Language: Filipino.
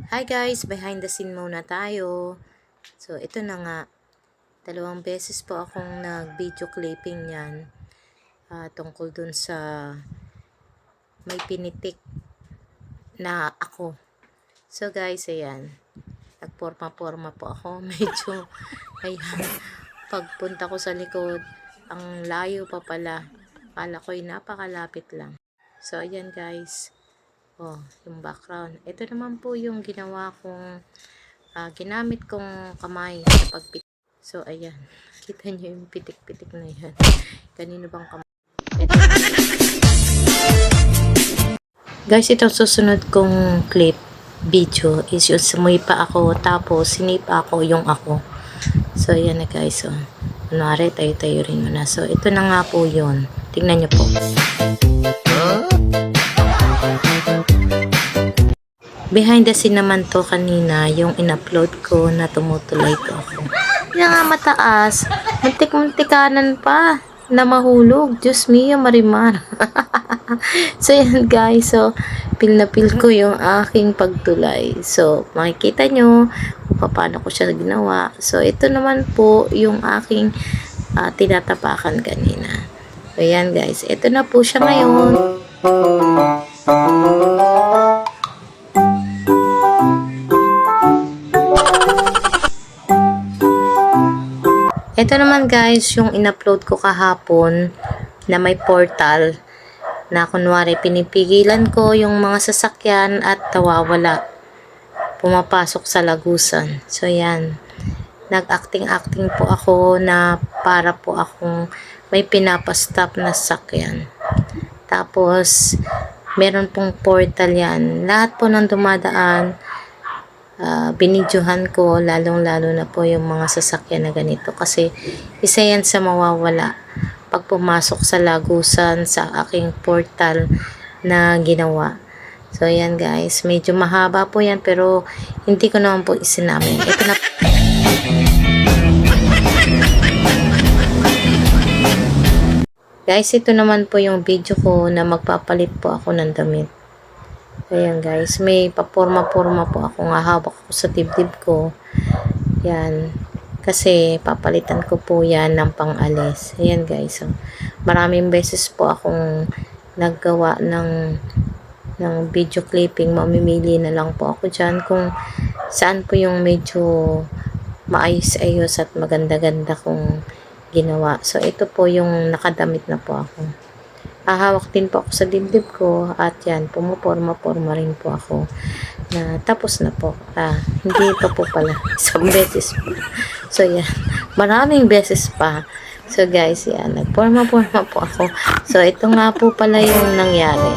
Hi guys, behind the scene muna tayo. So, ito na nga. 2 beses po akong nag-video clipping yan. Tungkol dun sa may pinitik na ako. So guys, ayan. Nagporma-porma po ako. Medyo, ayan. Pagpunta ko sa likod, ang layo pa pala. Kala ko'y napakalapit lang. So, ayan guys. Oh, yung background. Ito naman po yung ginawa kong ginamit kong kamay sa pagpitik. So, ayan. Kita nyo yung pitik-pitik na yan. Kanino bang kamay? Ito. Guys, itong susunod kong clip, video, is yung sumuipa ako, tapos sinipa ako yung ako. So, ayan na guys. So, kunwari, tayo-tayo rin muna. So, ito na nga po yun. Tingnan nyo po. Behind the scene naman to kanina, yung in-upload ko na tumutulay to ako. Kaya nga mataas, muntik-muntikanan pa na mahulog. Diyos mio, Marimar. So yan guys, so feel na feel ko yung aking pagtulay. So makikita nyo kung paano ko siya ginawa. So ito naman po yung aking tinatapakan kanina. So yan guys, ito na po siya ngayon. Ito naman guys, yung in-upload ko kahapon na may portal na kunwari pinipigilan ko yung mga sasakyan at nawawala. Pumapasok sa lagusan. So yan. Nag-acting po ako na para po akong may pinapastop na sasakyan. Tapos, meron pong portal yan. Lahat po ng dumadaan, binidyohan ko, lalong-lalo na po yung mga sasakyan na ganito. Kasi, isa yan sa mawawala pag pumasok sa lagusan sa aking portal na ginawa. So, yan guys. Medyo mahaba po yan, pero hindi ko naman po isinamin. Ito na. Guys, ito naman po yung video ko na magpapalit po ako ng damit. Ayan guys, may paporma-porma po ako, hawak ko sa dibdib ko. Yan. Kasi papalitan ko po yan ng pang-alis. Ayan guys. So, maraming beses po akong naggawa ng video clipping. Mamimili na lang po ako dyan kung saan po yung medyo maayos-ayos at maganda-ganda kong ginawa. So, ito po yung nakadamit na po ako. Hawak din po ako sa dibdib ko at yan, pumuporma-porma rin po ako na tapos na po. Hindi pa po pala. Isang beses pa. So, yan. Maraming beses pa. So, guys, yan. Nagporma-porma po ako. So, ito nga po pala yung nangyari.